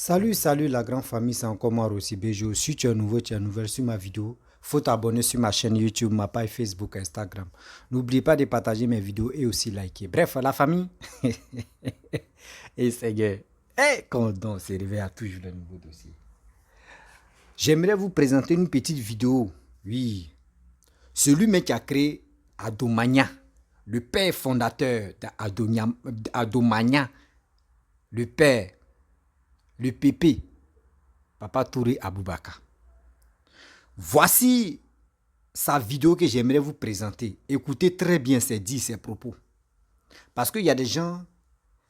Salut la grande famille, c'est encore moi Rossi Bejo. Si tu es nouveau, tu es nouvelle sur ma vidéo, faut t'abonner sur ma chaîne YouTube, ma page Facebook, Instagram. N'oublie pas de partager mes vidéos et aussi liker. Bref, la famille. Et c'est gay. Et quand on se réveille à toujours de nouveaux dossiers. J'aimerais vous présenter une petite vidéo. Oui. Celui qui a créé Adomania, le père fondateur d'Adomania, le père, le pépé, Papa Touré Aboubaka. Voici sa vidéo que j'aimerais vous présenter. Écoutez très bien ses propos. Parce qu'il y a des gens,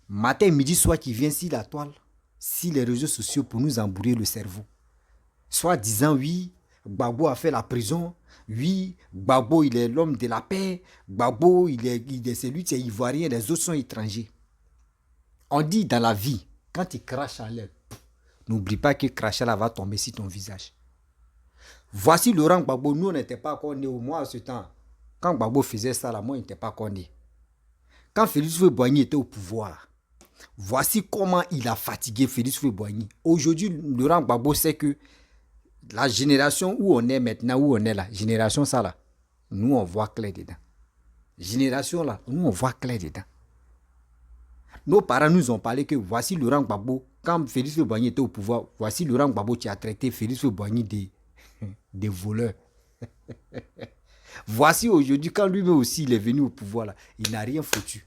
matin, midi, soir, qui viennent sur la toile, sur les réseaux sociaux pour nous embrouiller le cerveau. Soit disant, oui, Gbagbo a fait la prison, oui, Gbagbo, il est l'homme de la paix, Gbagbo, il est celui qui est ivoirien, les autres sont étrangers. On dit dans la vie, quand tu craches à l'air, n'oublie pas que cracher là va tomber sur ton visage. Voici Laurent Gbagbo. Nous, on n'était pas encore nés au moins à ce temps. Quand Gbagbo faisait ça, là, moi, on n'était pas encore nés. Quand Félix Houphouët-Boigny était au pouvoir, voici comment il a fatigué Félix Houphouët-Boigny. Aujourd'hui, Laurent Gbagbo sait que la génération où on est maintenant, où on est là, génération ça là, nous, on voit clair dedans. Génération là, nous, on voit clair dedans. Nos parents nous ont parlé que voici Laurent Gbagbo. Quand Félix Houphouët-Boigny était au pouvoir, voici Laurent Gbagbo qui a traité Félix Houphouët-Boigny des voleurs. Voici aujourd'hui, quand lui-même aussi il est venu au pouvoir, là, il n'a rien foutu.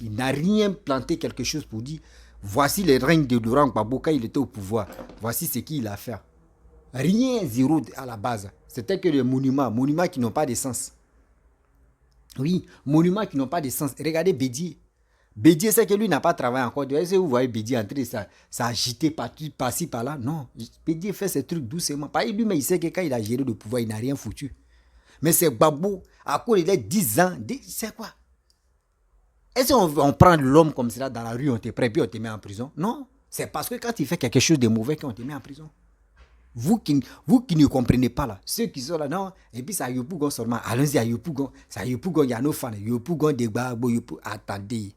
Il n'a rien planté quelque chose pour dire, voici les règnes de Laurent Gbagbo quand il était au pouvoir. Voici ce qu'il a fait. Rien, zéro à la base. C'était que des monuments qui n'ont pas de sens. Oui, monuments qui n'ont pas de sens. Regardez Bédier. Bédier, c'est que lui n'a pas travaillé encore. Est-ce que vous voyez Bédier entrer, s'agiter par-ci, par-là? Non. Bédier fait ses trucs doucement. Pas lui, mais il sait que quand il a géré le pouvoir, il n'a rien foutu. Mais c'est Gbagbo, à quoi il a 10 ans, c'est quoi? Est-ce qu'on prend l'homme comme cela dans la rue, on te prend, puis on te met en prison? Non. C'est parce que quand il fait quelque chose de mauvais qu'on te met en prison. Vous qui ne comprenez pas là, ceux qui sont là, non, et puis ça Yopougon seulement, allons-y à Yopougon, ça Yopougon, il y a nos fans, Yopougon de Gbagbo, attendez.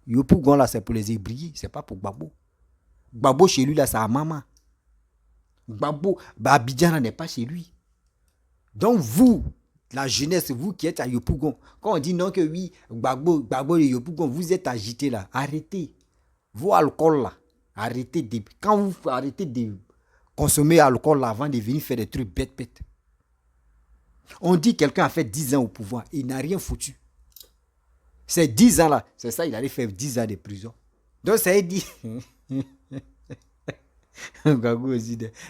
Yopougon là, c'est pour les ébriers, c'est pas pour Gbagbo. Gbagbo chez lui là, c'est à maman. Gbagbo, Abidjan n'est pas chez lui. Donc vous, la jeunesse, vous qui êtes à Yopougon, quand on dit non que oui, Gbagbo et Yopougon, vous êtes agités là, arrêtez. Vos alcool là, arrêtez quand vous arrêtez de consommer alcool là, avant de venir faire des trucs bêtes. On dit quelqu'un a fait 10 ans au pouvoir, il n'a rien foutu. Ces 10 ans là, c'est ça, il allait faire 10 ans de prison. Donc ça veut dire,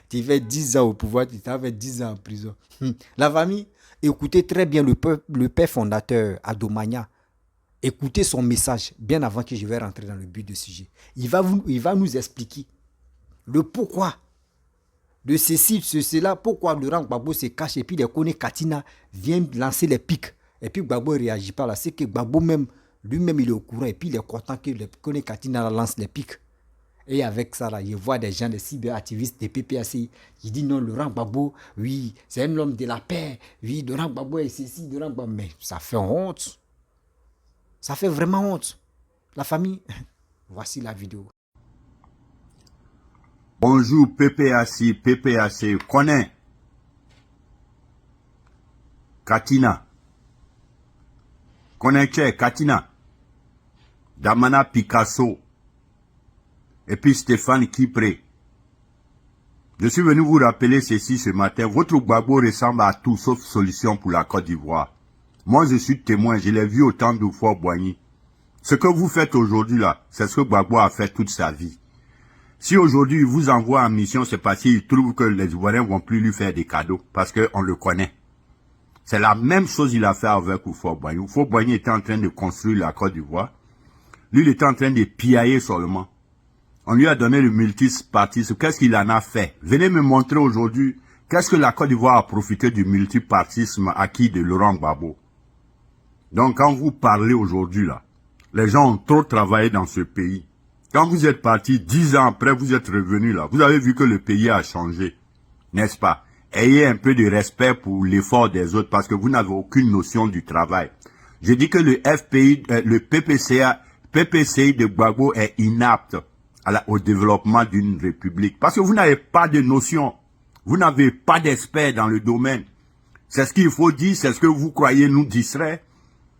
tu fais 10 ans au pouvoir, tu t'as fait 10 ans en prison. La famille, écoutez très bien le père fondateur Adomania. Écoutez son message bien avant que je vais rentrer dans le but du sujet. Il va nous expliquer le pourquoi de ceci, cela, pourquoi Laurent Gbagbo se cache et puis les Kone Katina viennent lancer les pics. Et puis Gbagbo ne réagit pas là. C'est que Gbagbo lui-même il est au courant et puis il est content que les Kone Katina lancent les pics. Et avec ça là, il voit des gens, des cyberactivistes, des PPAC, qui disent non, Laurent Gbagbo, oui, c'est un homme de la paix. Oui, Laurent Gbagbo est ceci, Laurent Gbagbo. Mais ça fait honte. Ça fait vraiment honte. La famille, voici la vidéo. Bonjour PPAC, connais Katina, connais Katina, Damana Picasso, et puis Stéphane Kipré. Je suis venu vous rappeler ceci ce matin. Votre Gbagbo ressemble à tout sauf solution pour la Côte d'Ivoire. Moi je suis témoin, je l'ai vu au temps d'Houphouët-Boigny. Ce que vous faites aujourd'hui là, c'est ce que Gbagbo a fait toute sa vie. Si aujourd'hui il vous envoie en mission, c'est parce qu'il trouve que les Ivoiriens vont plus lui faire des cadeaux, parce qu'on le connaît. C'est la même chose qu'il a fait avec Houphouët-Boigny. Houphouët-Boigny était en train de construire la Côte d'Ivoire. Lui, il était en train de piailler seulement. On lui a donné le multipartisme. Qu'est-ce qu'il en a fait? Venez me montrer aujourd'hui, qu'est-ce que la Côte d'Ivoire a profité du multipartisme acquis de Laurent Gbagbo. Donc, quand vous parlez aujourd'hui là, les gens ont trop travaillé dans ce pays. Quand vous êtes parti 10 ans après, vous êtes revenu là. Vous avez vu que le pays a changé, n'est-ce pas? Ayez un peu de respect pour l'effort des autres parce que vous n'avez aucune notion du travail. J'ai dit que le FPI, le PPCI de Gbagbo est inapte au développement d'une république. Parce que vous n'avez pas de notion. Vous n'avez pas d'experts dans le domaine. C'est ce qu'il faut dire, c'est ce que vous croyez nous distraire.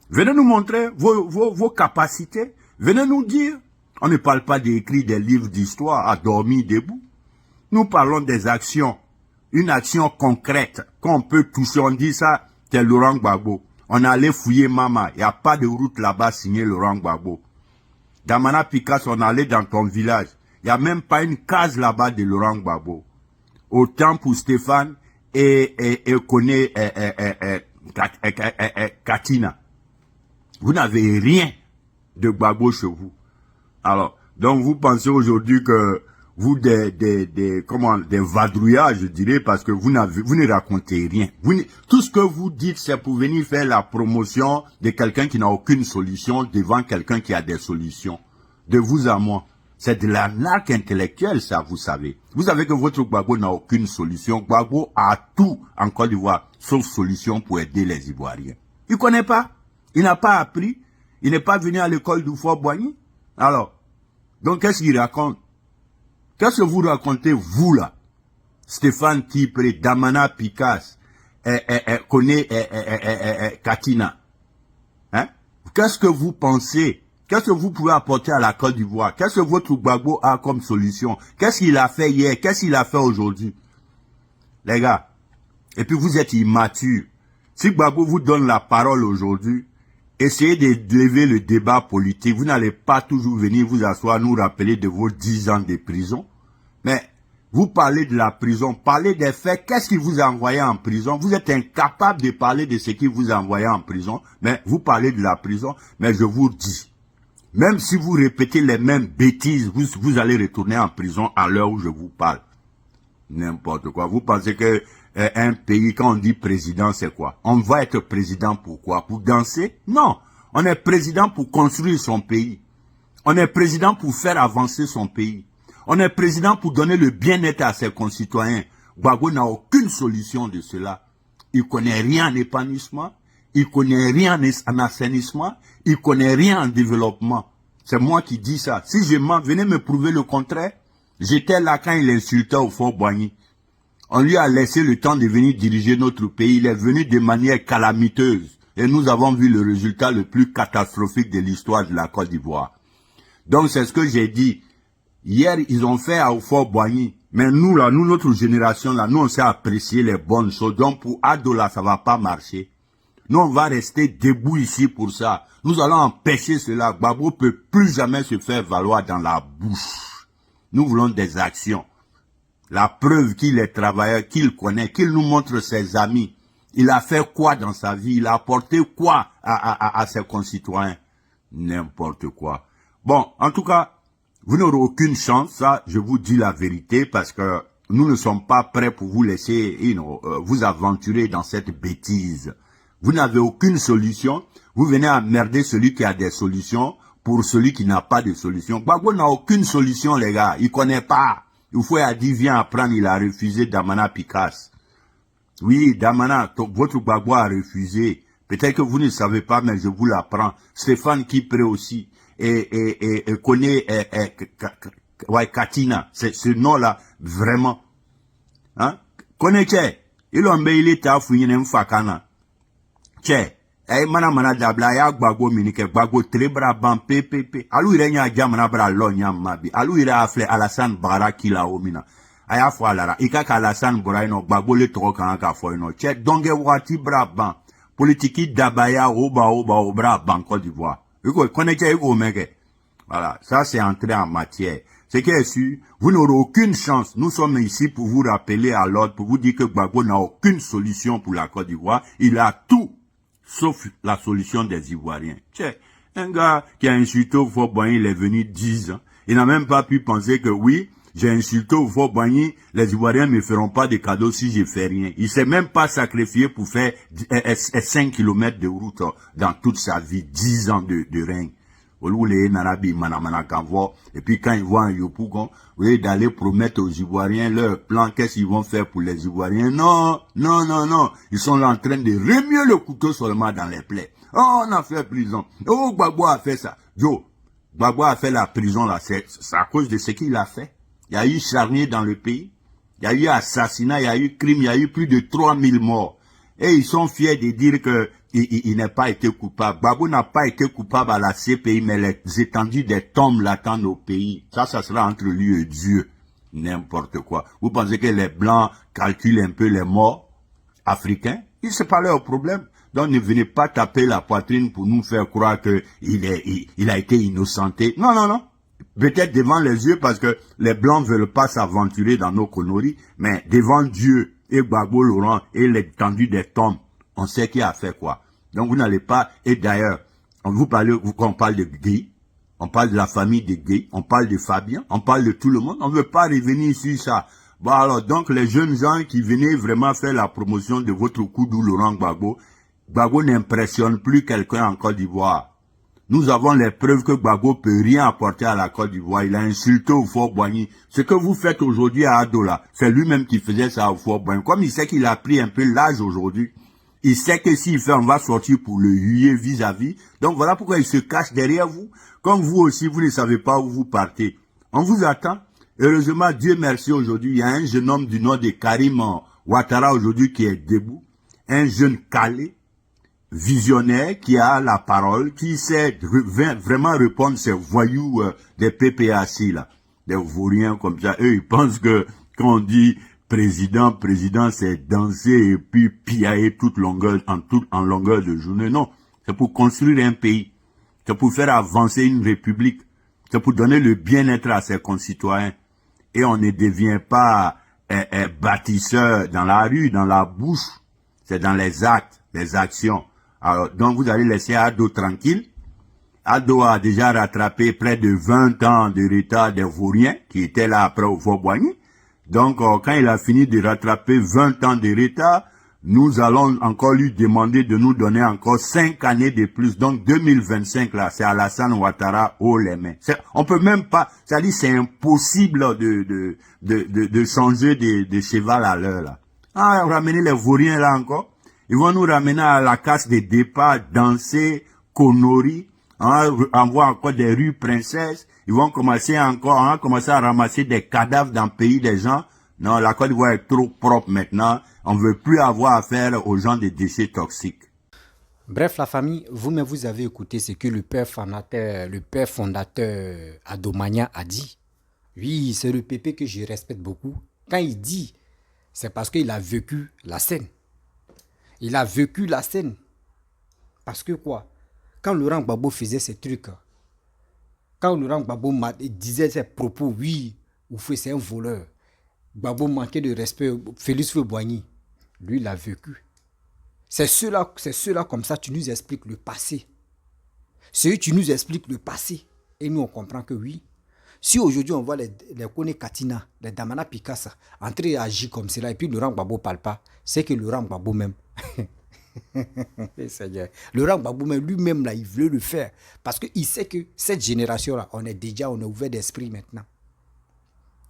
Venez nous montrer vos capacités. Venez nous dire. On ne parle pas d'écrire des livres d'histoire à dormir debout. Nous parlons des actions. Une action concrète qu'on peut toucher. On dit ça, c'est Laurent Gbagbo. On allait fouiller Mama. Il n'y a pas de route là-bas signée Laurent Gbagbo. Damana Picasso, on allait dans ton village. Il n'y a même pas une case là-bas de Laurent Gbagbo. Autant pour Stéphane et Koné Katina. Vous n'avez rien de Gbagbo chez vous. Alors, donc vous pensez aujourd'hui que vous des vadrouillards, je dirais, parce que vous ne racontez rien. Tout ce que vous dites, c'est pour venir faire la promotion de quelqu'un qui n'a aucune solution devant quelqu'un qui a des solutions. De vous à moi. C'est de l'arnaque intellectuelle, ça, vous savez. Vous savez que votre Gbagbo n'a aucune solution. Gbagbo a tout en Côte d'Ivoire, sauf solution pour aider les Ivoiriens. Il connaît pas. Il n'a pas appris. Il n'est pas venu à l'école du Fort-Boigny. Alors, donc qu'est-ce qu'il raconte? Qu'est-ce que vous racontez, vous là? Stéphane Kipré, Damana Picasso, Koné Katina. Hein? Qu'est-ce que vous pensez? Qu'est-ce que vous pouvez apporter à la Côte d'Ivoire? Qu'est-ce que votre Gbagbo a comme solution? Qu'est-ce qu'il a fait hier? Qu'est-ce qu'il a fait aujourd'hui? Les gars, et puis vous êtes immatures. Si Gbagbo vous donne la parole aujourd'hui, essayez de lever le débat politique. Vous n'allez pas toujours venir vous asseoir, nous rappeler de vos 10 ans de prison. Mais vous parlez de la prison, parlez des faits. Qu'est-ce qui vous a envoyé en prison? Vous êtes incapable de parler de ce qui vous a envoyé en prison. Mais vous parlez de la prison. Mais je vous dis, même si vous répétez les mêmes bêtises, vous allez retourner en prison à l'heure où je vous parle. N'importe quoi. Vous pensez que un pays, quand on dit président, c'est quoi? On va être président pour quoi? Pour danser? Non. On est président pour construire son pays. On est président pour faire avancer son pays. On est président pour donner le bien-être à ses concitoyens. Gbagbo n'a aucune solution de cela. Il connaît rien en épanouissement. Il connaît rien en assainissement. Il connaît rien en développement. C'est moi qui dis ça. Si je mens, venez me prouver le contraire. J'étais là quand il insultait au Fort-Boigny. On lui a laissé le temps de venir diriger notre pays. Il est venu de manière calamiteuse. Et nous avons vu le résultat le plus catastrophique de l'histoire de la Côte d'Ivoire. Donc c'est ce que j'ai dit. Hier, ils ont fait au Fort-Boigny. Mais nous, là, notre génération, là, nous, on sait apprécier les bonnes choses. Donc pour Ado, là, ça va pas marcher. Nous, on va rester debout ici pour ça. Nous allons empêcher cela. Gbagbo peut plus jamais se faire valoir dans la bouche. Nous voulons des actions. La preuve qu'il est travailleur, qu'il connaît, qu'il nous montre ses amis. Il a fait quoi dans sa vie? Il a apporté quoi à ses concitoyens? N'importe quoi. Bon, en tout cas, vous n'aurez aucune chance, ça, je vous dis la vérité, parce que nous ne sommes pas prêts pour vous laisser vous aventurer dans cette bêtise. Vous n'avez aucune solution. Vous venez emmerder celui qui a des solutions pour celui qui n'a pas de solution. Gbagbo n'a aucune solution, les gars. Il connaît pas. Il faut a dit, viens apprendre, il a refusé Damana Picasso. Oui, Damana, votre Gbagbo a refusé. Peut-être que vous ne savez pas, mais je vous l'apprends. Stéphane Kipré aussi. Et connaît Katina. Ce nom-là, vraiment. Hein? Connaît-tu? Il a mbéilé ta fouine mfakana. Tchè. Eh, mana dabla ya Gbagbo minike Gbagbo trebra ban pepepe. Alu ire nya jamana bra lo nya mabi. Alu ire afle Alassane Bara kila omina. Aya fo alara. Ika ka Alassane Bara ino Gbagbo le toko kan ka fo ino. Tchè, donge wati bra ban. Politiki dabaya obra ban Côte d'Ivoire. Iko connaître iko meke. Voilà, ça c'est entré en matière. Ce qui est sûr, vous n'aurez aucune chance. Nous sommes ici pour vous rappeler à l'ordre, pour vous dire que Gbagbo n'a aucune solution pour la Côte d'Ivoire. Il a tout, sauf la solution des Ivoiriens. Tiens, un gars qui a insulté au Fort-Boigny, il est venu 10 ans. Il n'a même pas pu penser que oui, j'ai insulté au Fort-Boigny, les Ivoiriens ne me feront pas de cadeaux si je fais rien. Il s'est même pas sacrifié pour faire 5 kilomètres de route dans toute sa vie, 10 ans de règne. Et puis quand ils voient un Yopougon, vous voyez, d'aller promettre aux Ivoiriens leur plan, qu'est-ce qu'ils vont faire pour les Ivoiriens? Non. Ils sont là en train de remuer le couteau seulement dans les plaies. Oh, on a fait prison. Oh, Gbagbo a fait ça. Yo, Gbagbo a fait la prison là, c'est à cause de ce qu'il a fait. Il y a eu charnier dans le pays, il y a eu assassinat, il y a eu crime, il y a eu plus de 3000 morts. Et ils sont fiers de dire que il n'a pas été coupable. Gbagbo n'a pas été coupable à la CPI, mais les étendues des tombes l'attendent au pays. Ça sera entre lui et Dieu. N'importe quoi. Vous pensez que les Blancs calculent un peu les morts africains? C'est pas leur problème. Donc ne venez pas taper la poitrine pour nous faire croire que il a été innocenté. Non, non, non. Peut-être devant les yeux parce que les Blancs veulent pas s'aventurer dans nos conneries, mais devant Dieu et Gbagbo Laurent et l'étendue des tombes, on sait qui a fait quoi. Donc vous n'allez pas, et d'ailleurs, on parle de Guy, on parle de la famille de Guy, on parle de Fabien, on parle de tout le monde, on ne veut pas revenir sur ça. Bon alors, donc les jeunes gens qui venaient vraiment faire la promotion de votre Koudou Laurent Gbagbo, Gbagbo n'impressionne plus quelqu'un en Côte d'Ivoire. Nous avons les preuves que Gbagbo peut rien apporter à la Côte d'Ivoire. Il a insulté au Fort Boigny. Ce que vous faites aujourd'hui à Adola, c'est lui-même qui faisait ça au Fort Boigny. Comme il sait qu'il a pris un peu l'âge aujourd'hui, il sait que s'il fait, on va sortir pour le huer vis-à-vis. Donc voilà pourquoi il se cache derrière vous. Comme vous aussi, vous ne savez pas où vous partez. On vous attend. Heureusement, Dieu merci, aujourd'hui, il y a un jeune homme du nom de Karim Ouattara aujourd'hui qui est debout. Un jeune calé, visionnaire, qui a la parole, qui sait vraiment répondre ces voyous des PPAC là, des vauriens comme ça. Eux, ils pensent que quand on dit président, c'est danser et puis piailler en longueur de journée. Non, c'est pour construire un pays, c'est pour faire avancer une république, c'est pour donner le bien-être à ses concitoyens. Et on ne devient pas bâtisseur dans la rue, dans la bouche, c'est dans les actes, les actions. Alors, donc vous allez laisser Ado tranquille. Ado a déjà rattrapé près de 20 ans de retard des vauriens qui étaient là après au Fort Boigny. Donc, quand il a fini de rattraper 20 ans de retard, nous allons encore lui demander de nous donner encore 5 années de plus. Donc, 2025, là, c'est Alassane Ouattara haut les mains. On peut même pas, c'est-à-dire c'est impossible de changer de cheval à l'heure, là. Ah, ramener les vauriens là encore. Ils vont nous ramener à la casse des départs, danser, conneries, envoyer encore des rues princesses. Ils vont commencer à ramasser des cadavres dans le pays des gens. Non, la Côte d'Ivoire est trop propre maintenant. On ne veut plus avoir affaire aux gens des déchets toxiques. Bref, la famille, vous-même, vous avez écouté ce que le père fondateur Adomania a dit. Oui, c'est le pépé que je respecte beaucoup. Quand il dit, c'est parce qu'il a vécu la scène. Il a vécu la scène. Parce que quoi? Quand Laurent Gbagbo faisait ses trucs, quand Laurent Gbagbo disait ses propos, oui, Oufoué c'est un voleur, Gbagbo manquait de respect, Félix Houphouët-Boigny, lui il a vécu. C'est ceux-là comme ça, tu nous expliques le passé. Tu nous expliques le passé. Et nous on comprend que oui. Si aujourd'hui on voit les Kone Katina, les Damana Pikasa entrer et agir comme cela, et puis Laurent Gbagbo ne parle pas, c'est que Laurent Gbagbo même, Laurent Gbagbo même lui-même là, il veut le faire. Parce qu'il sait que cette génération-là, on est ouvert d'esprit maintenant.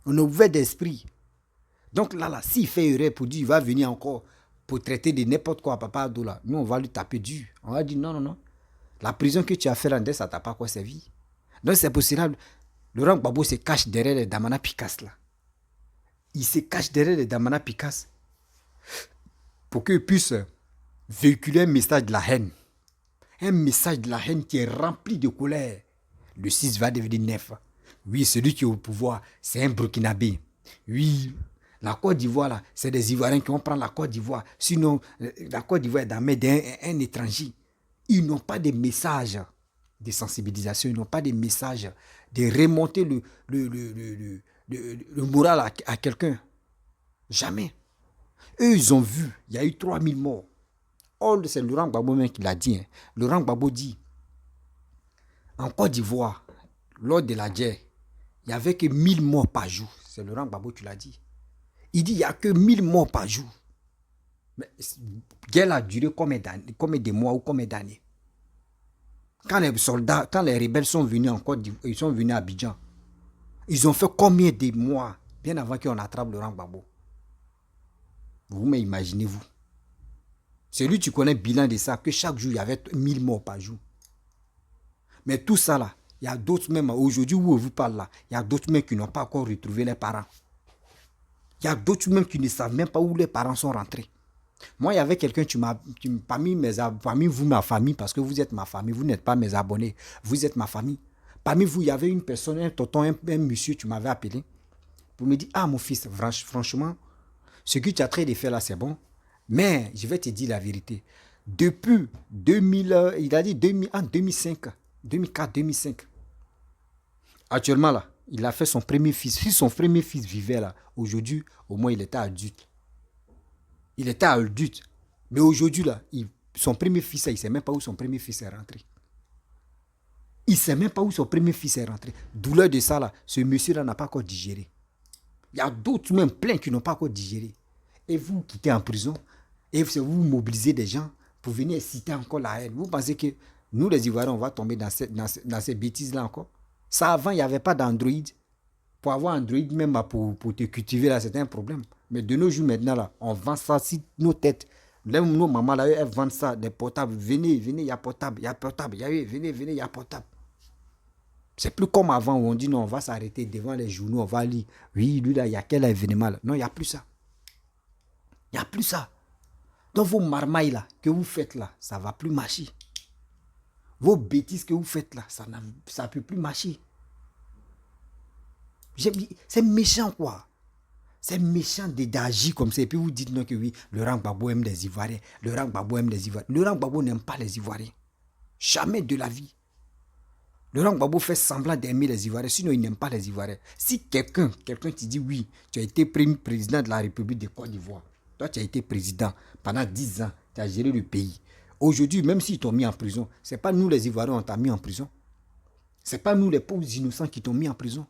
On est ouvert d'esprit. Donc là, s'il fait erreur pour dire, il va venir encore pour traiter de n'importe quoi à Papa Ado là, nous on va lui taper dur. On va dire non. La prison que tu as fait là, ça t'a pas quoi servi. Donc c'est pour cela, Laurent Gbagbo se cache derrière les Damana Pikas là. Il se cache derrière les Damana Pikas pour qu'il puisse véhiculer un message de la haine. Un message de la haine qui est rempli de colère. Le 6 va devenir 9. Oui, celui qui est au pouvoir, c'est un Burkinabé. Oui, la Côte d'Ivoire, là, c'est des Ivoiriens qui vont prendre la Côte d'Ivoire. Sinon, la Côte d'Ivoire est dans la main d'un étranger. Ils n'ont pas de message de sensibilisation, ils n'ont pas de message de remonter le moral à quelqu'un. Jamais. Eux, ils ont vu, il y a eu 3000 morts. Oh, c'est Laurent Gbagbo même qui l'a dit. Hein. Laurent Gbagbo dit, en Côte d'Ivoire, lors de la guerre, il n'y avait que 1000 morts par jour. C'est Laurent Gbagbo qui l'a dit. Il dit, il n'y a que 1000 morts par jour. Mais la guerre a duré combien de mois ou combien d'années? Quand les soldats, quand les rebelles sont venus en Côte d'Ivoire, ils sont venus à Abidjan, ils ont fait combien de mois bien avant qu'on attrape Laurent Gbagbo? Vous imaginez-vous? Celui tu connais le bilan de ça, que chaque jour, il y avait 1000 morts par jour. Mais tout ça là, Il y a d'autres même, aujourd'hui où on vous parle là, il y a d'autres même qui n'ont pas encore retrouvé leurs parents. Il y a d'autres même qui ne savent même pas où les parents sont rentrés. Moi, il y avait quelqu'un, parmi vous, ma famille, parce que vous êtes ma famille, vous n'êtes pas mes abonnés, vous êtes ma famille. Parmi vous, il y avait une personne, un tonton, un monsieur, tu m'avais appelé, pour me dire, ah mon fils, franchement, ce que tu as train de faire là, c'est bon, mais je vais te dire la vérité. Depuis 2000, il a dit 2005, 2004, 2005. Actuellement là, il a fait son premier fils. Si son premier fils vivait là, aujourd'hui, au moins il était adulte. Il était adulte. Mais aujourd'hui, là, son premier fils, il ne sait même pas où son premier fils est rentré. Il ne sait même pas où son premier fils est rentré. Douleur de ça, là, ce monsieur-là n'a pas encore digéré. Il y a d'autres, même plein, qui n'ont pas encore digéré. Et vous quittez en prison, et vous mobilisez des gens pour venir citer encore la haine. Vous pensez que nous, les Ivoiriens, on va tomber dans ces bêtises-là encore? Ça, avant, il n'y avait pas d'Android. Pour avoir Android, même pour te cultiver, là, c'était un problème. Mais de nos jours, maintenant, là, on vend ça sur nos têtes. Même nos mamans, là, elles vendent ça, des portables. Venez, il y a portable, il y a portable. Venez, il y a portable. C'est plus comme avant où on dit non, on va s'arrêter devant les journaux, on va lire. Oui, lui, là, il y a quel événement là? Non, il n'y a plus ça. Il n'y a plus ça. Donc, vos marmailles, là, que vous faites là, ça ne va plus marcher. Vos bêtises que vous faites là, ça ne peut plus marcher. C'est méchant, quoi. C'est méchant d'agir comme ça. Et puis vous dites non que oui, Laurent Gbagbo aime les Ivoiriens. Laurent Gbagbo aime les Ivoiriens. Laurent Gbagbo n'aime pas les Ivoiriens. Jamais de la vie. Laurent Gbagbo fait semblant d'aimer les Ivoiriens, sinon il n'aime pas les Ivoiriens. Si quelqu'un te dit oui, tu as été président de la République de Côte d'Ivoire. Toi, tu as été président pendant 10 ans. Tu as géré le pays. Aujourd'hui, même s'ils t'ont mis en prison, ce n'est pas nous les Ivoiriens qui t'ont mis en prison. Ce n'est pas nous les pauvres innocents qui t'ont mis en prison.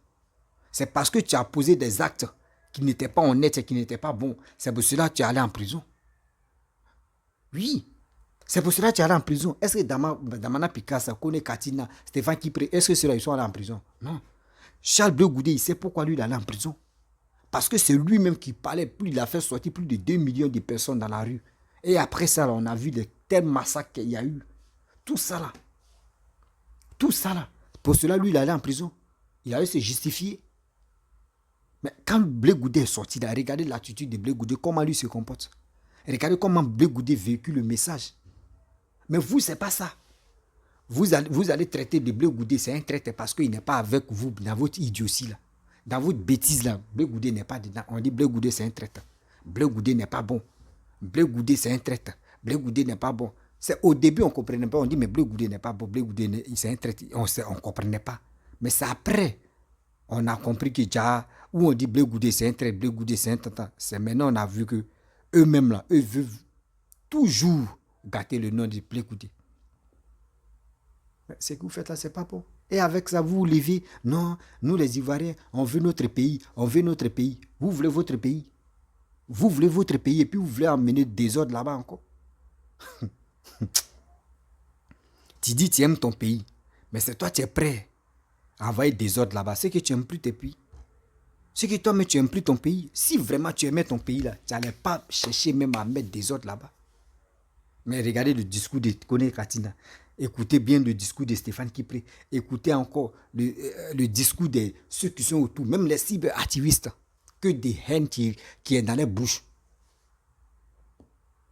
C'est parce que tu as posé des actes qui n'étaient pas honnêtes et qui n'étaient pas bons. C'est pour cela que tu es allé en prison. Oui. C'est pour cela que tu es allé en prison. Est-ce que Damana Picasso, Kone Katina, Stéphane Kipré, est-ce que ceux-là ils sont allés en prison? Non. Charles Bleu Goudé, il sait pourquoi lui il est allé en prison. Parce que c'est lui-même qui parlait, plus il a fait sortir plus de 2 millions de personnes dans la rue. Et après ça, là, on a vu les tels massacres qu'il y a eu. Tout ça là. Tout ça là. Pour cela, lui, il est allé en prison. Il allait se justifier. Mais quand Blé Goudé est sorti, là, regardez l'attitude de Blé Goudé, comment lui se comporte. Regardez comment Blé Goudé véhicule le message. Mais vous, ce n'est pas ça. Vous allez traiter de Blé Goudé, c'est un traité parce qu'il n'est pas avec vous dans votre idiotie là. Dans votre bêtise là, Blé Goudé n'est pas dedans. On dit Blé Goudé, c'est un traité. Blé Goudé n'est pas bon. Blé Goudé, c'est un traité. Blé Goudé n'est pas bon. Au début, on ne comprenait pas. On dit, mais Blé Goudé n'est pas bon. Blé Goudé, c'est un traité. On ne comprenait pas. Mais c'est après, on a compris que déjà, où on dit Blé Goudé, c'est un traité. Blé Goudé, c'est un traité. C'est maintenant, on a vu que eux-mêmes là, eux veulent toujours gâter le nom de Blé Goudé. Ce que vous faites là, c'est pas bon. Et avec ça, vous vous levez. Non, nous les Ivoiriens, on veut notre pays. On veut notre pays. Vous voulez votre pays. Vous voulez votre pays et puis vous voulez emmener des ordres là-bas encore. Tu dis tu aimes ton pays. Mais c'est toi tu es prêt à envoyer des ordres là-bas. C'est que tu n'aimes plus tes pays. C'est que toi, mais tu n'aimes plus ton pays. Si vraiment tu aimais ton pays là, tu n'allais pas chercher même à mettre des ordres là-bas. Mais regardez le discours de Kone Katina. Écoutez bien le discours de Stéphane Kipré. Écoutez encore le discours de ceux qui sont autour. Même les cyberactivistes. Que des haines qui est dans les bouches.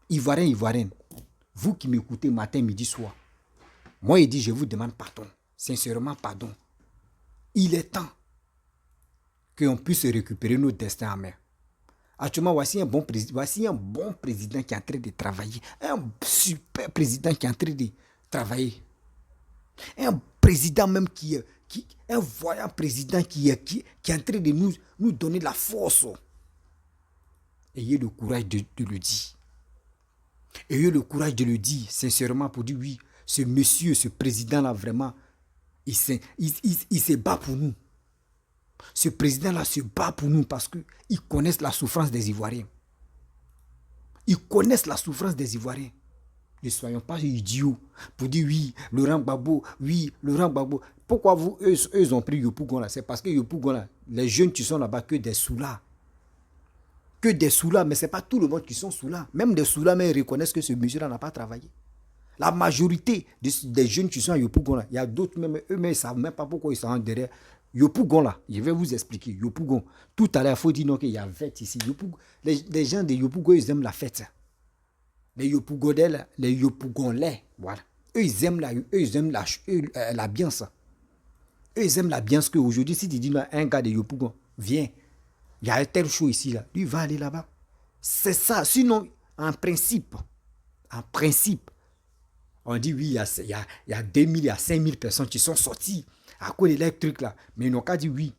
Ivoiriens, Ivoiriennes. Vous qui m'écoutez matin, midi, soir. Moi, il dit, je vous demande pardon. Sincèrement, pardon. Il est temps qu'on puisse récupérer nos destins en main. Actuellement, voici un bon président qui est en train de travailler. Un super président qui est en train de travailler. Un président même un voyant président qui est en train de nous donner la force. Ayez le courage de le dire. Ayez le courage de le dire sincèrement pour dire oui, ce monsieur, ce président-là, vraiment, il se bat pour nous. Ce président-là se bat pour nous parce qu'ils connaissent la souffrance des Ivoiriens. Ils connaissent la souffrance des Ivoiriens. Ne soyons pas idiots pour dire oui, Laurent Gbagbo, oui, Laurent Gbagbo. Pourquoi eux ont pris Yopougon là? C'est parce que Yopougon là, les jeunes qui sont là-bas, que des sous-là. Que des sous-là, mais ce n'est pas tout le monde qui sont sous-là. Même des sous-là, mais ils reconnaissent que ce monsieur-là n'a pas travaillé. La majorité des jeunes qui sont à Yopougon, là, il y a d'autres, même eux-mêmes, ils ne savent même pas pourquoi ils sont derrière. Yopougon, là, je vais vous expliquer. Yopougon, tout à l'heure, il faut dire non, qu'il y a fête ici. Yopougon, les gens de Yopougon, ils aiment la fête. Les Yopougonais, là, les Yopougonais, voilà. Eux, ils aiment l'ambiance. Eux, ils aiment l'ambiance qu'aujourd'hui, si tu dis non, un gars de Yopougon, viens, il y a un tel show ici, là, lui va aller là-bas. C'est ça. Sinon, en principe, on dit oui, il y a 2000, il y a 5000 personnes qui sont sorties à cause de l'électrique là. Mais ils n'ont qu'à dire oui.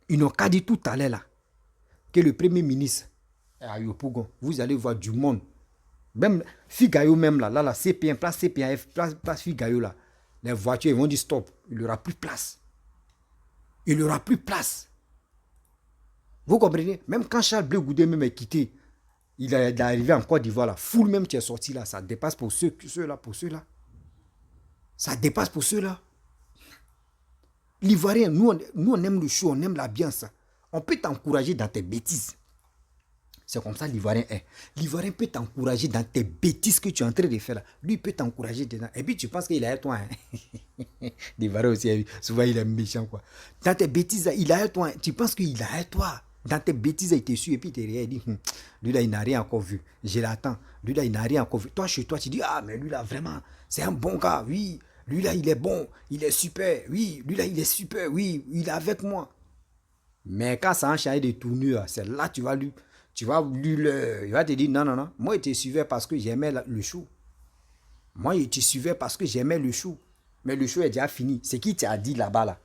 Ils n'ont qu'à dire tout à l'heure là que le premier ministre à Yopougon, vous allez voir du monde. Même Figayo même là, CP1, place CP1F, place Figayo là. Les voitures, ils vont dire stop. Il n'y aura plus de place. Il n'y aura plus de place. Vous comprenez? Même quand Charles Blé Goudé même est quitté, il est arrivé en Côte d'Ivoire, la foule même qui est sortie là, ça dépasse pour ceux-là. Ça dépasse pour ceux-là. L'Ivoirien, nous on aime le show, on aime l'ambiance. On peut t'encourager dans tes bêtises. C'est comme ça l'Ivoirien est. L'Ivoirien peut t'encourager dans tes bêtises que tu es en train de faire là. Lui il peut t'encourager dedans. Et puis tu penses qu'il est à toi. Hein? L'Ivoirien aussi, souvent il est méchant quoi. Dans tes bêtises, il est à toi. Tu penses qu'il est à toi. Dans tes bêtises, il te suit et puis il dit, lui là, il n'a rien encore vu. Je l'attends. Lui là, il n'a rien encore vu. Toi, chez toi, tu dis, ah, mais lui là, vraiment, c'est un bon gars. Oui, lui là, il est bon. Il est super. Oui, lui là, il est super. Oui, il est avec moi. Mais quand ça a changé de tournure, c'est là tu vas lui il va te dire, non. Moi, il te suivais parce que j'aimais le show. Moi, il te suivais parce que j'aimais le show. Mais le show est déjà fini. Ce qui t'a dit là-bas, là,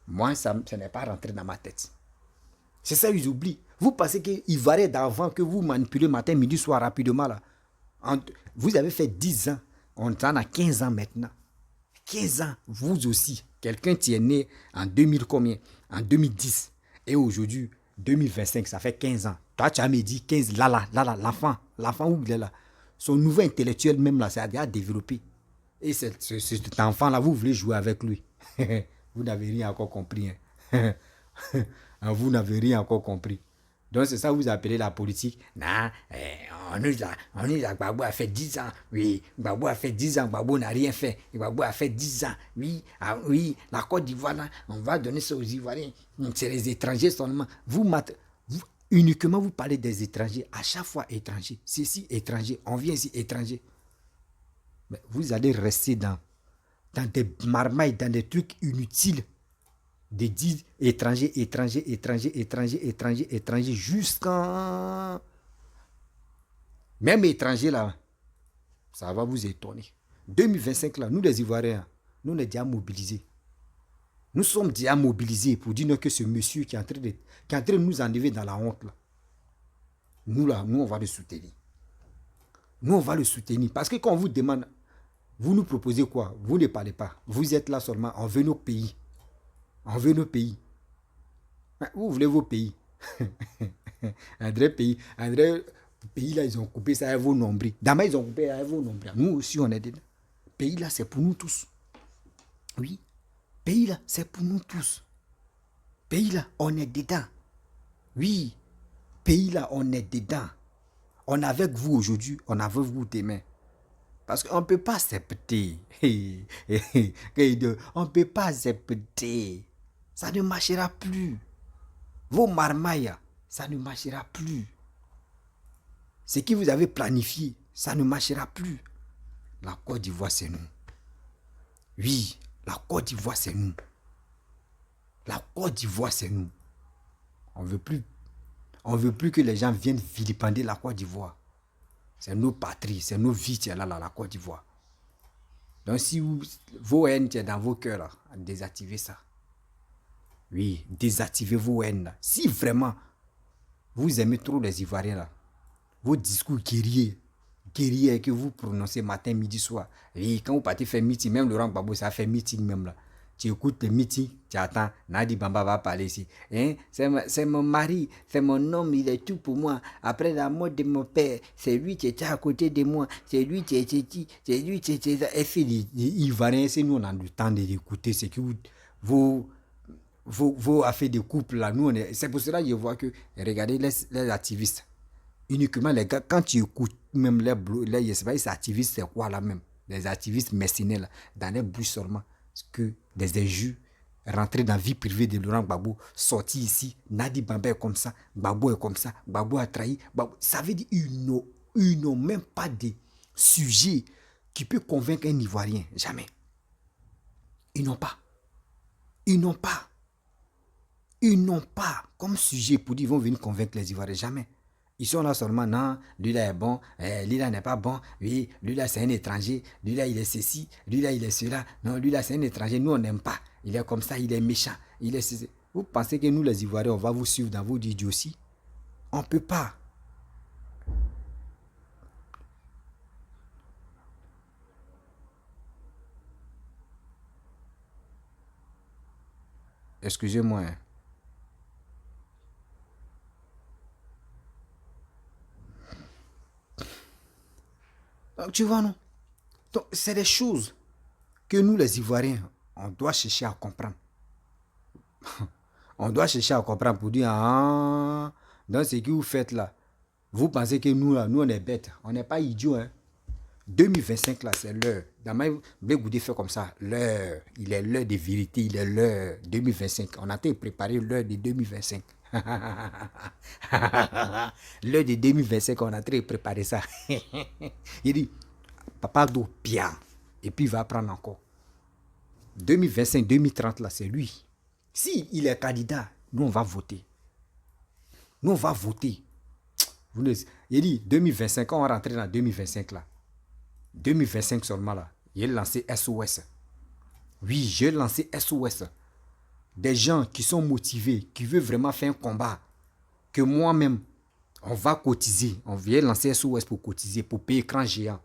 moi, ça n'est pas rentré dans ma tête. C'est ça, ils oublient. Vous pensez qu'il valait d'avant que vous manipulez matin, midi, soir rapidement là. Vous avez fait 10 ans. On en a 15 ans maintenant. 15 ans, vous aussi. Quelqu'un qui est né en 2000 combien? En 2010. Et aujourd'hui, 2025, ça fait 15 ans. Toi, tu as me dit 15, l'enfant où il est là. Son nouveau intellectuel même là, ça a déjà développé. Et cet enfant-là, vous voulez jouer avec lui. Vous n'avez rien encore compris. Hein. Vous n'avez rien encore compris. Donc c'est ça que vous appelez la politique. Non, on nous a Gbagbo a fait 10 ans. Oui, Gbagbo a fait 10 ans. Gbagbo n'a rien fait. Gbagbo a fait 10 ans. Oui, oui, la Côte d'Ivoire, là, on va donner ça aux Ivoiriens. C'est les étrangers seulement. Uniquement vous parlez des étrangers. À chaque fois étrangers. Ceci étranger. On vient ici étranger. Mais vous allez rester dans des marmailles, dans des trucs inutiles. De dire étranger, jusqu'à... Même étranger là, ça va vous étonner. 2025 là, nous les Ivoiriens, nous on est déjà mobilisés. Nous sommes déjà mobilisés pour dire que ce monsieur qui est en train de nous enlever dans la honte là, nous on va le soutenir. Nous on va le soutenir. Parce que quand on vous demande, vous nous proposez quoi? Vous ne parlez pas. Vous êtes là seulement, on veut nos pays. On veut nos pays. Vous voulez vos pays. André, pays là, ils ont coupé ça avec vos nombrils. D'abord, ils ont coupé avec vos nombrils. Nous aussi, on est dedans. Pays là, c'est pour nous tous. Oui. Pays là, c'est pour nous tous. Pays là, on est dedans. Oui. Pays là, on est dedans. On est avec vous aujourd'hui, on est avec vous demain. Parce qu'on ne peut pas accepter. On ne peut pas accepter. Ça ne marchera plus. Vos marmailles, ça ne marchera plus. Ce que vous avez planifié, ça ne marchera plus. La Côte d'Ivoire, c'est nous. Oui, la Côte d'Ivoire, c'est nous. La Côte d'Ivoire, c'est nous. On ne veut plus que les gens viennent vilipender la Côte d'Ivoire. C'est nos patries, c'est nos vies qui sont là, la Côte d'Ivoire. Donc si vos haines sont dans vos cœurs, là, désactivez ça. Oui, désactivez vos haines là. Si vraiment vous aimez trop les Ivoiriens là, vos discours guerriers que vous prononcez matin, midi, soir. Et quand vous partez faire meeting, même Laurent Gbagbo, ça fait meeting même là. Tu écoutes les meetings, tu attends, Nadi Bamba va parler ici. Hein? C'est mon mari, c'est mon homme, il est tout pour moi. Après la mort de mon père, c'est lui qui était à côté de moi, c'est lui qui était dit, c'est lui qui était... Et puis les Ivoiriens, c'est nous on a le temps d'écouter ce que vos affaires de couple là, nous c'est pour cela que je vois que, regardez les activistes, uniquement les gars, quand tu écoutes même les activistes, c'est quoi là même? des activistes mercenaires, là, dans les bouches seulement, que des injures, rentrer dans la vie privée de Laurent Gbagbo, sortir ici, Nadi Bamba est comme ça, Gbagbo est comme ça, Gbagbo a trahi. Gbagbo. Ça veut dire qu'ils n'ont même pas de sujet qui peut convaincre un Ivoirien. Jamais. Ils n'ont pas. Ils n'ont pas. Ils n'ont pas comme sujet pour dire qu'ils vont venir convaincre les Ivoiriens. Jamais. Ils sont là seulement, non, lui là est bon, lui là n'est pas bon, oui, lui là c'est un étranger, lui là il est ceci, lui là il est cela, non, lui là c'est un étranger, nous on n'aime pas, il est comme ça, il est méchant, il est ceci. Vous pensez que nous les Ivoiriens, on va vous suivre dans vos idioties? On ne peut pas. Excusez-moi. Hein. Donc, tu vois, non? Donc, c'est des choses que nous, les Ivoiriens, on doit chercher à comprendre. On doit chercher à comprendre pour dire, ah, dans ce que vous faites là, vous pensez que nous, là, nous, on est bêtes. On n'est pas idiots, hein. 2025, là, c'est l'heure. Damaï Bégoudé fait comme ça. L'heure. Il est l'heure de vérité. Il est l'heure 2025. On a été préparé l'heure de 2025. L'heure de 2025, on a très préparé ça. Il dit, papa doit bien. Et puis il va prendre encore. 2025, 2030, là, c'est lui. Si il est candidat, nous, on va voter. Nous, on va voter. Il dit, 2025, quand on va rentrer dans 2025, là, 2025 seulement, là, il a lancé SOS. Oui, j'ai lancé SOS. Des gens qui sont motivés, qui veulent vraiment faire un combat, que moi-même, on va cotiser. On vient lancer SOS pour cotiser, pour payer écran géant.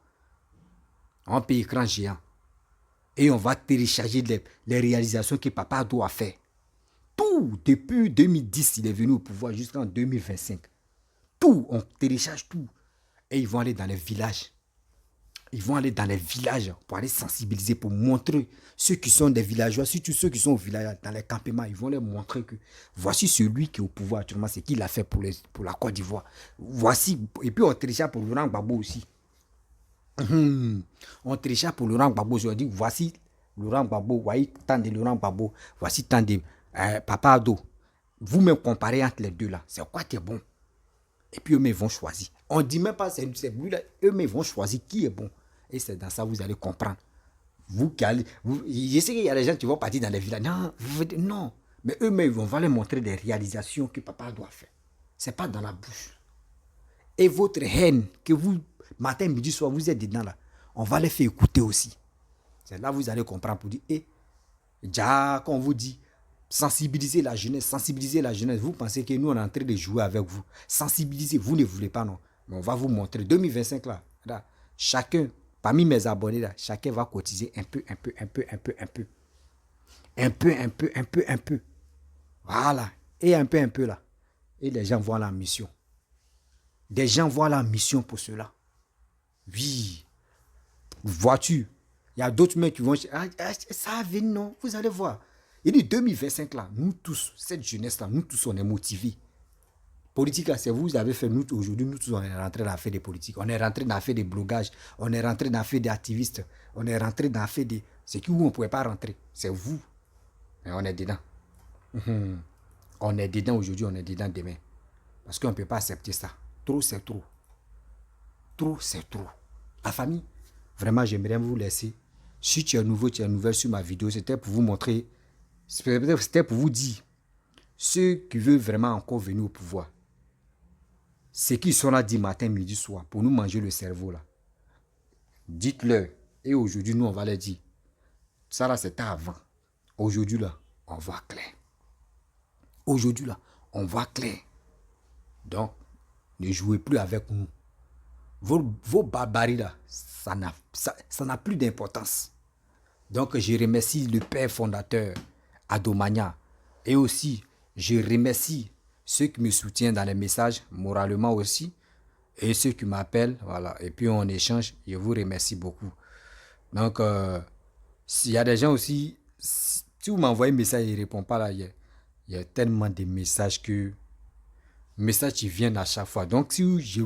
On paye écran géant. Et on va télécharger les réalisations que papa doit faire. Tout, depuis 2010, il est venu au pouvoir jusqu'en 2025. Tout, on télécharge tout. Et ils vont aller dans les villages. Ils vont aller dans les villages pour aller sensibiliser, pour montrer ceux qui sont des villageois, surtout ceux qui sont au village, dans les campements, ils vont leur montrer que voici celui qui est au pouvoir actuellement, c'est qu'il a fait pour la Côte d'Ivoire. Voici, et puis on télécharge pour Laurent Gbagbo aussi. On télécharge pour Laurent Gbagbo, je dis voici Laurent Gbagbo, voici tant de Laurent Gbagbo, voici tant de Papa Ado. Vous me comparez entre les deux là, c'est quoi qui est bon? Et puis eux-mêmes vont choisir. On ne dit même pas c'est lui là, eux-mêmes vont choisir qui est bon. Et c'est dans ça que vous allez comprendre. Vous qui allez, je sais qu'il y a des gens qui vont partir dans les villages. Non, non. Mais eux-mêmes, on va leur montrer des réalisations que papa doit faire. Ce n'est pas dans la bouche. Et votre haine, que vous, matin, midi, soir, vous êtes dedans là, on va les faire écouter aussi. C'est là que vous allez comprendre pour dire, déjà, quand on vous dit, sensibiliser la jeunesse, vous pensez que nous, on est en train de jouer avec vous. Sensibiliser, vous ne voulez pas, non. Mais on va vous montrer. 2025 là, chacun, parmi mes abonnés là, chacun va cotiser un peu. Un peu. Voilà. Et un peu là. Et les gens voient la mission. Des gens voient la mission pour cela. Oui. Vois-tu, il y a d'autres mecs qui vont... ça va venir, non. Vous allez voir. Il dit 2025 là, nous tous, cette jeunesse là, nous tous, on est motivés. Politique là, c'est vous avez fait, nous aujourd'hui, nous tous, on est rentrés dans faire des politiques. On est rentrés dans faire des blogages. On est rentrés dans faire des activistes. On est rentrés dans faire des... C'est qui où on ne pouvait pas rentrer. C'est vous. Mais on est dedans. On est dedans aujourd'hui, on est dedans demain. Parce qu'on ne peut pas accepter ça. Trop, c'est trop. Trop, c'est trop. La famille, vraiment, j'aimerais vous laisser. Si tu es nouveau, tu es nouvelle sur ma vidéo, c'était pour vous montrer, c'était pour vous dire, ceux qui veulent vraiment encore venir au pouvoir, ceux qui sont là 10 matin, midi, soir, pour nous manger le cerveau là, dites-leur. Et aujourd'hui, nous, on va leur dire, ça là, c'était avant. Aujourd'hui là, on voit clair. Aujourd'hui là, on voit clair. Donc, ne jouez plus avec nous. Vos barbaries là, ça n'a plus d'importance. Donc, je remercie le père fondateur, Adomania. Et aussi, je remercie ceux qui me soutiennent dans les messages, moralement aussi. Et ceux qui m'appellent, voilà. Et puis, on échange. Je vous remercie beaucoup. Donc, s'il y a des gens aussi, si vous m'envoyez un message et il ne répond pas là, il y a tellement de messages qui viennent à chaque fois. Donc, si je